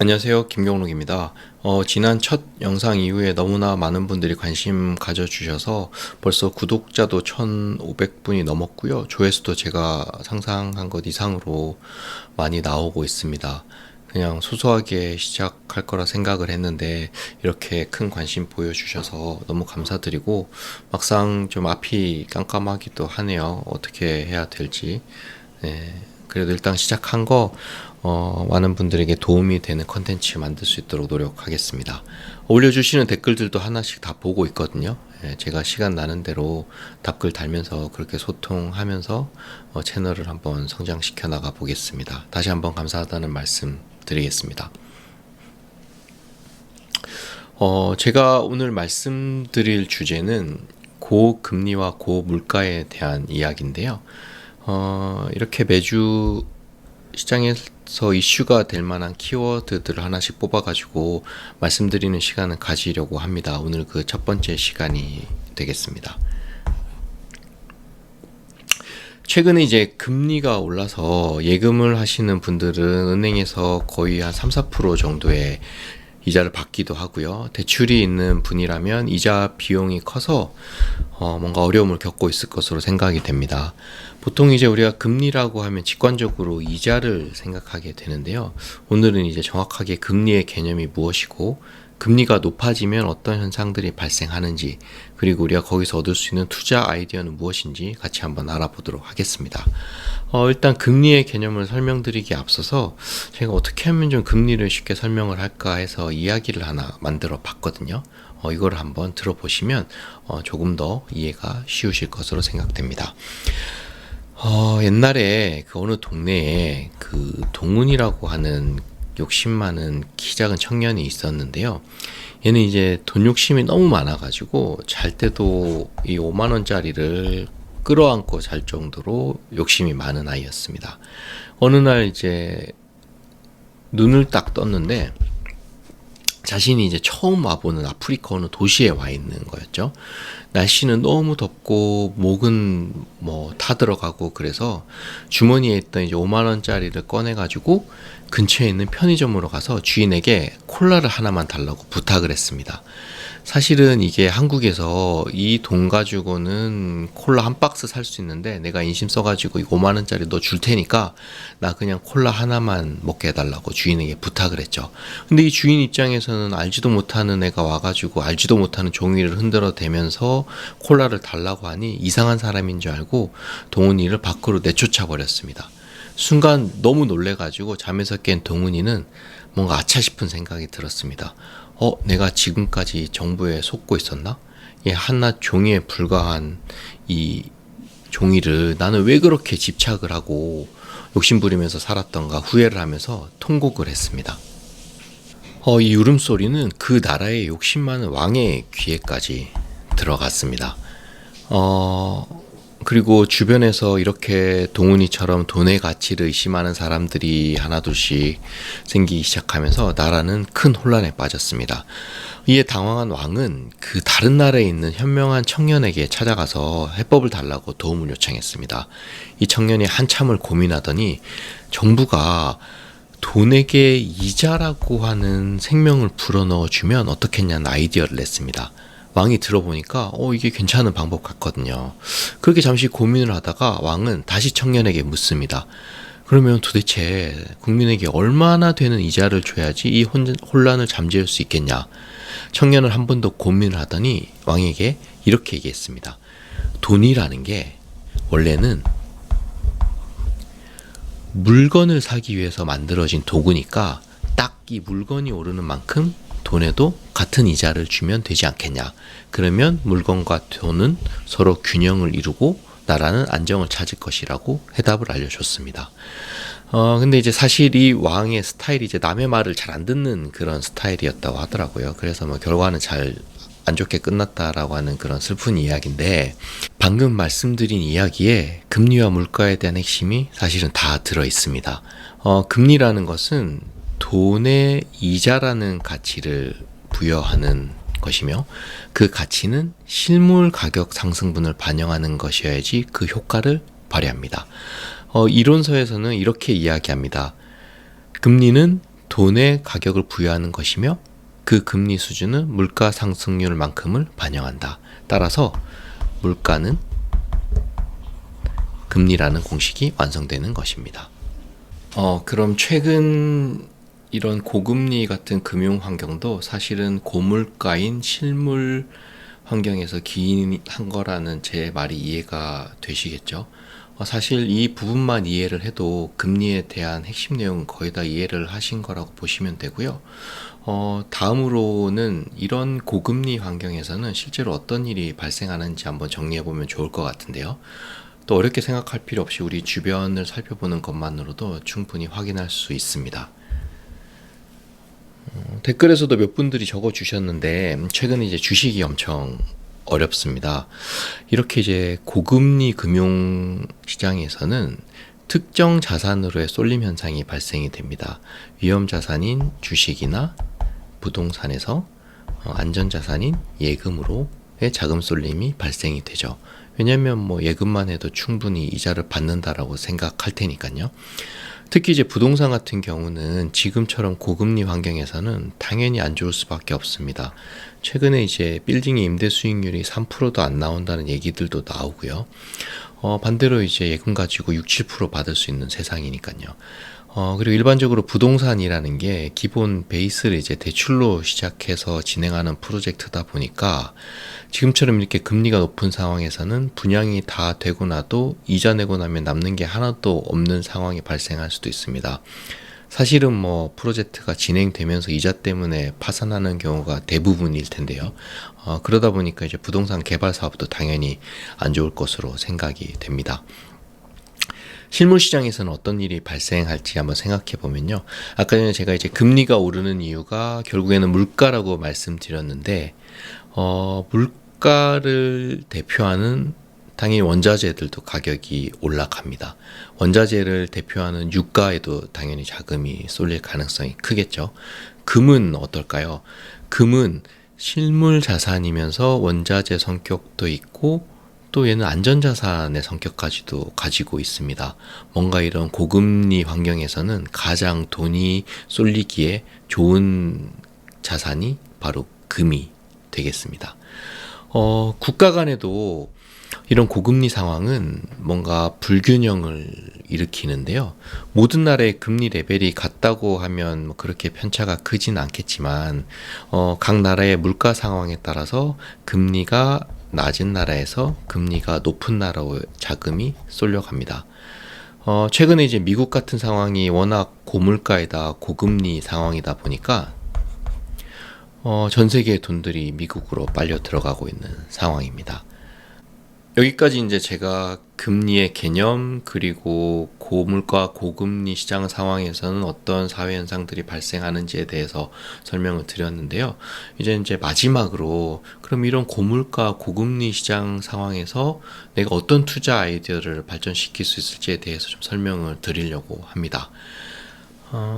안녕하세요. 김경록입니다. 지난 첫 영상 이후에 너무나 많은 분들이 관심 가져주셔서 벌써 구독자도 1,500분이 넘었고요. 조회수도 제가 상상한 것 이상으로 많이 나오고 있습니다. 그냥 소소하게 시작할 거라 생각을 했는데 이렇게 큰 관심 보여주셔서 너무 감사드리고 막상 좀 앞이 깜깜하기도 하네요. 어떻게 해야 될지. 네, 그래도 일단 시작한 거 많은 분들에게 도움이 되는 컨텐츠 만들 수 있도록 노력하겠습니다. 올려주시는 댓글들도 하나씩 다 보고 있거든요. 예, 제가 시간 나는 대로 답글 달면서 그렇게 소통하면서 채널을 한번 성장시켜 나가 보겠습니다. 다시 한번 감사하다는 말씀 드리겠습니다. 제가 오늘 말씀드릴 주제는 고금리와 고물가에 대한 이야기인데요. 이렇게 매주 시장에서 이슈가 될 만한 키워드들을 하나씩 뽑아가지고 말씀드리는 시간을 가지려고 합니다. 오늘 그 첫 번째 시간이 되겠습니다. 최근에 이제 금리가 올라서 예금을 하시는 분들은 은행에서 거의 한 3, 4% 정도의 이자를 받기도 하고요. 대출이 있는 분이라면 이자 비용이 커서 뭔가 어려움을 겪고 있을 것으로 생각이 됩니다. 보통 이제 우리가 금리라고 하면 직관적으로 이자를 생각하게 되는데요. 오늘은 이제 정확하게 금리의 개념이 무엇이고 금리가 높아지면 어떤 현상들이 발생하는지, 그리고 우리가 거기서 얻을 수 있는 투자 아이디어는 무엇인지 같이 한번 알아보도록 하겠습니다. 일단 금리의 개념을 설명드리기에 앞서서 제가 어떻게 하면 좀 금리를 쉽게 설명을 할까 해서 이야기를 하나 만들어 봤거든요. 이걸 한번 들어보시면 조금 더 이해가 쉬우실 것으로 생각됩니다. 옛날에 그 어느 동네에 그 동훈이라고 하는 욕심 많은 키 작은 청년이 있었는데요. 얘는 이제 돈 욕심이 너무 많아가지고 잘 때도 이 5만 원짜리를 끌어안고 잘 정도로 욕심이 많은 아이였습니다. 어느 날 이제 눈을 딱 떴는데 자신이 이제 처음 와보는 아프리카 어느 도시에 와 있는 거였죠. 날씨는 너무 덥고 목은 뭐 타들어가고 그래서 주머니에 있던 이제 5만 원짜리를 꺼내가지고 근처에 있는 편의점으로 가서 주인에게 콜라를 하나만 달라고 부탁을 했습니다. 사실은 이게 한국에서 이 돈 가지고는 콜라 한 박스 살 수 있는데 내가 인심 써가지고 이 5만 원짜리 너 줄 테니까 나 그냥 콜라 하나만 먹게 해달라고 주인에게 부탁을 했죠. 근데 이 주인 입장에서는 알지도 못하는 애가 와가지고 알지도 못하는 종이를 흔들어 대면서 콜라를 달라고 하니 이상한 사람인 줄 알고 동훈이를 밖으로 내쫓아 버렸습니다. 순간 너무 놀래가지고 잠에서 깬 동훈이는 뭔가 아차 싶은 생각이 들었습니다. 내가 지금까지 정부에 속고 있었나? 이 한낱 종이에 불과한 이 종이를 나는 왜 그렇게 집착을 하고 욕심부리면서 살았던가 후회를 하면서 통곡을 했습니다. 이 울음소리는 그 나라의 욕심 많은 왕의 귀에까지 들어갔습니다. 그리고 주변에서 이렇게 동훈이처럼 돈의 가치를 의심하는 사람들이 하나둘씩 생기기 시작하면서 나라는 큰 혼란에 빠졌습니다. 이에 당황한 왕은 그 다른 나라에 있는 현명한 청년에게 찾아가서 해법을 달라고 도움을 요청했습니다. 이 청년이 한참을 고민하더니 정부가 돈에게 이자라고 하는 생명을 불어넣어 주면 어떻겠냐는 아이디어를 냈습니다. 왕이 들어보니까 이게 괜찮은 방법 같거든요. 그렇게 잠시 고민을 하다가 왕은 다시 청년에게 묻습니다. 그러면 도대체 국민에게 얼마나 되는 이자를 줘야지 이 혼란을 잠재울 수 있겠냐? 청년은 한 번 더 고민을 하더니 왕에게 이렇게 얘기했습니다. 돈이라는 게 원래는 물건을 사기 위해서 만들어진 도구니까 딱 이 물건이 오르는 만큼 돈에도 같은 이자를 주면 되지 않겠냐. 그러면 물건과 돈은 서로 균형을 이루고 나라는 안정을 찾을 것이라고 해답을 알려줬습니다. 근데 이제 사실 이 왕의 스타일이 이제 남의 말을 잘 안 듣는 그런 스타일이었다고 하더라고요. 그래서 뭐 결과는 잘 안 좋게 끝났다라고 하는 그런 슬픈 이야기인데, 방금 말씀드린 이야기에 금리와 물가에 대한 핵심이 사실은 다 들어 있습니다. 금리라는 것은 돈의 이자라는 가치를 부여하는 것이며 그 가치는 실물 가격 상승분을 반영하는 것이어야지 그 효과를 발휘합니다. 이론서에서는 이렇게 이야기합니다. 금리는 돈의 가격을 부여하는 것이며 그 금리 수준은 물가 상승률만큼을 반영한다. 따라서 물가는 금리라는 공식이 완성되는 것입니다. 그럼 최근 이런 고금리 같은 금융 환경도 사실은 고물가인 실물 환경에서 기인한 거라는 제 말이 이해가 되시겠죠? 사실 이 부분만 이해를 해도 금리에 대한 핵심 내용은 거의 다 이해를 하신 거라고 보시면 되고요. 다음으로는 이런 고금리 환경에서는 실제로 어떤 일이 발생하는지 한번 정리해 보면 좋을 것 같은데요. 또 어렵게 생각할 필요 없이 우리 주변을 살펴보는 것만으로도 충분히 확인할 수 있습니다. 댓글에서도 몇 분들이 적어 주셨는데 최근에 이제 주식이 엄청 어렵습니다. 이렇게 이제 고금리 금융 시장에서는 특정 자산으로의 쏠림 현상이 발생이 됩니다. 위험 자산인 주식이나 부동산에서 안전 자산인 예금으로의 자금 쏠림이 발생이 되죠. 왜냐하면 뭐 예금만 해도 충분히 이자를 받는다라고 생각할 테니까요. 특히 이제 부동산 같은 경우는 지금처럼 고금리 환경에서는 당연히 안 좋을 수밖에 없습니다. 최근에 이제 빌딩의 임대 수익률이 3%도 안 나온다는 얘기들도 나오고요. 반대로 이제 예금 가지고 6, 7% 받을 수 있는 세상이니까요. 그리고 일반적으로 부동산이라는 게 기본 베이스를 이제 대출로 시작해서 진행하는 프로젝트다 보니까 지금처럼 이렇게 금리가 높은 상황에서는 분양이 다 되고 나도 이자 내고 나면 남는 게 하나도 없는 상황이 발생할 수도 있습니다. 사실은 뭐 프로젝트가 진행되면서 이자 때문에 파산하는 경우가 대부분일 텐데요. 그러다 보니까 이제 부동산 개발 사업도 당연히 안 좋을 것으로 생각이 됩니다. 실물 시장에서는 어떤 일이 발생할지 한번 생각해 보면요. 아까 전에 제가 이제 금리가 오르는 이유가 결국에는 물가라고 말씀드렸는데, 물가를 대표하는 당연히 원자재들도 가격이 올라갑니다. 원자재를 대표하는 유가에도 당연히 자금이 쏠릴 가능성이 크겠죠. 금은 어떨까요? 금은 실물 자산이면서 원자재 성격도 있고 또 얘는 안전자산의 성격까지도 가지고 있습니다. 뭔가 이런 고금리 환경에서는 가장 돈이 쏠리기에 좋은 자산이 바로 금이 되겠습니다. 국가 간에도 이런 고금리 상황은 뭔가 불균형을 일으키는데요. 모든 나라의 금리 레벨이 같다고 하면 뭐 그렇게 편차가 크진 않겠지만 각 나라의 물가 상황에 따라서 금리가 낮은 나라에서 금리가 높은 나라로 자금이 쏠려갑니다. 최근에 이제 미국 같은 상황이 워낙 고물가에다 고금리 상황이다 보니까 전 세계의 돈들이 미국으로 빨려 들어가고 있는 상황입니다. 여기까지 이제 제가 금리의 개념 그리고 고물가 고금리 시장 상황에서는 어떤 사회 현상들이 발생하는지에 대해서 설명을 드렸는데요. 이제 마지막으로 그럼 이런 고물가 고금리 시장 상황에서 내가 어떤 투자 아이디어를 발전시킬 수 있을지에 대해서 좀 설명을 드리려고 합니다.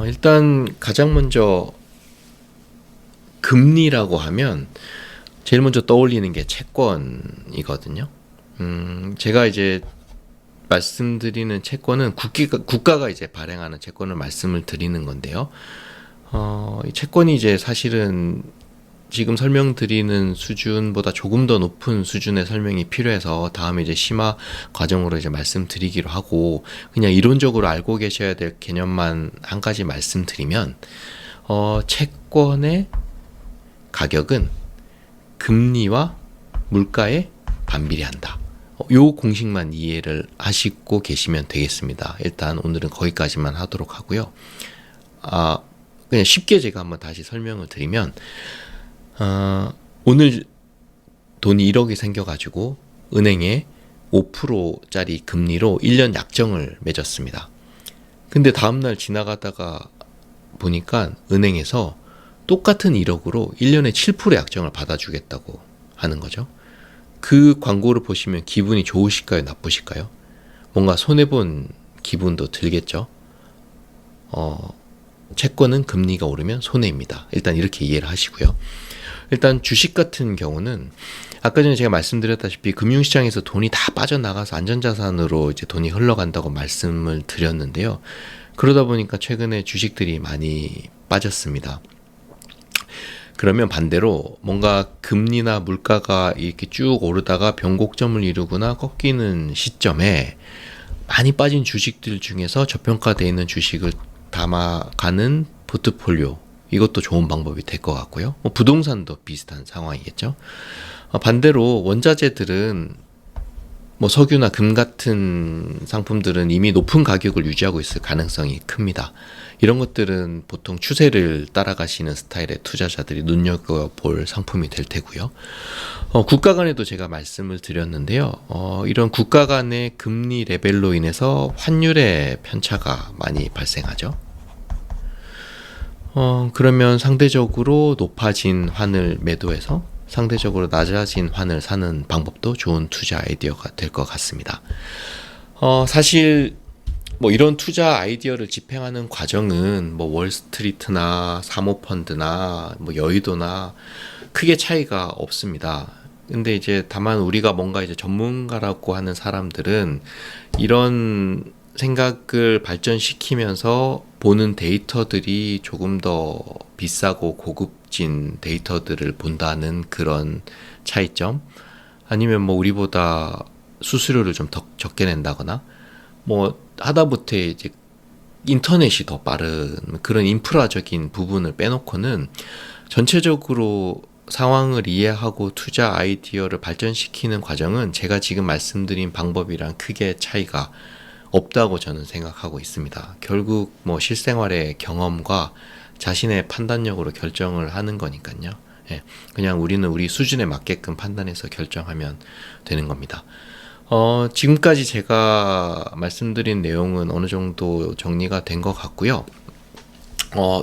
일단 가장 먼저 금리라고 하면 제일 먼저 떠올리는 게 채권이거든요. 제가 이제 말씀드리는 채권은 국가가 이제 발행하는 채권을 말씀을 드리는 건데요. 이 채권이 이제 사실은 지금 설명드리는 수준보다 조금 더 높은 수준의 설명이 필요해서 다음에 이제 심화 과정으로 이제 말씀드리기로 하고 그냥 이론적으로 알고 계셔야 될 개념만 한 가지 말씀드리면 채권의 가격은 금리와 물가에 반비례한다. 요 공식만 이해를 하시고 계시면 되겠습니다. 일단 오늘은 거기까지만 하도록 하고요. 그냥 쉽게 제가 한번 다시 설명을 드리면 오늘 돈이 1억이 생겨가지고 은행에 5%짜리 금리로 1년 약정을 맺었습니다. 근데 다음날 지나가다가 보니까 은행에서 똑같은 1억으로 1년에 7% 약정을 받아주겠다고 하는 거죠. 그 광고를 보시면 기분이 좋으실까요? 나쁘실까요? 뭔가 손해본 기분도 들겠죠? 채권은 금리가 오르면 손해입니다. 일단 이렇게 이해를 하시고요. 일단 주식 같은 경우는 아까 전에 제가 말씀드렸다시피 금융시장에서 돈이 다 빠져나가서 안전자산으로 이제 돈이 흘러간다고 말씀을 드렸는데요. 그러다 보니까 최근에 주식들이 많이 빠졌습니다. 그러면 반대로 뭔가 금리나 물가가 이렇게 쭉 오르다가 변곡점을 이루거나 꺾이는 시점에 많이 빠진 주식들 중에서 저평가되어 있는 주식을 담아가는 포트폴리오, 이것도 좋은 방법이 될 것 같고요. 부동산도 비슷한 상황이겠죠. 반대로 원자재들은 석유나 금 같은 상품들은 이미 높은 가격을 유지하고 있을 가능성이 큽니다. 이런 것들은 보통 추세를 따라가시는 스타일의 투자자들이 눈여겨볼 상품이 될 테고요. 국가 간에도 제가 말씀을 드렸는데요. 이런 국가 간의 금리 레벨로 인해서 환율의 편차가 많이 발생하죠. 그러면 상대적으로 높아진 환을 매도해서 상대적으로 낮아진 환을 사는 방법도 좋은 투자 아이디어가 될 것 같습니다. 사실 이런 투자 아이디어를 집행하는 과정은 월스트리트나 사모펀드나 여의도나 크게 차이가 없습니다. 근데 이제 다만 우리가 뭔가 이제 전문가라고 하는 사람들은 이런 생각을 발전시키면서 보는 데이터들이 조금 더 비싸고 고급진 데이터들을 본다는 그런 차이점, 아니면 우리보다 수수료를 좀 더 적게 낸다거나 하다못해 이제 인터넷이 더 빠른 그런 인프라적인 부분을 빼놓고는 전체적으로 상황을 이해하고 투자 아이디어를 발전시키는 과정은 제가 지금 말씀드린 방법이랑 크게 차이가 없다고 저는 생각하고 있습니다. 결국 실생활의 경험과 자신의 판단력으로 결정을 하는 거니까요. 예, 그냥 우리는 우리 수준에 맞게끔 판단해서 결정하면 되는 겁니다. 지금까지 제가 말씀드린 내용은 어느 정도 정리가 된 것 같고요.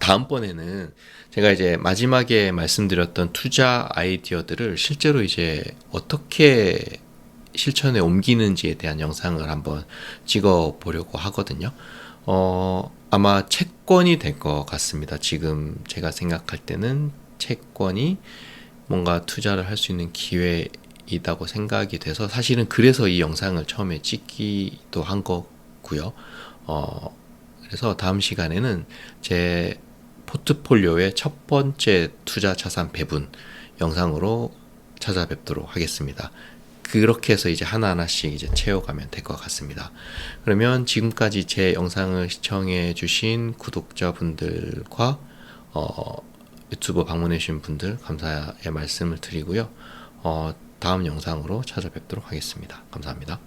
다음번에는 제가 이제 마지막에 말씀드렸던 투자 아이디어들을 실제로 이제 어떻게 실천에 옮기는지에 대한 영상을 한번 찍어 보려고 하거든요. 아마 채권이 될 것 같습니다. 지금 제가 생각할 때는 채권이 뭔가 투자를 할 수 있는 기회이다고 생각이 돼서 사실은 그래서 이 영상을 처음에 찍기도 한 거고요. 그래서 다음 시간에는 제 포트폴리오의 첫 번째 투자 자산 배분 영상으로 찾아뵙도록 하겠습니다. 그렇게 해서 이제 하나하나씩 이제 채워가면 될 것 같습니다. 그러면 지금까지 제 영상을 시청해 주신 구독자분들과 유튜브 방문해 주신 분들 감사의 말씀을 드리고요. 다음 영상으로 찾아뵙도록 하겠습니다. 감사합니다.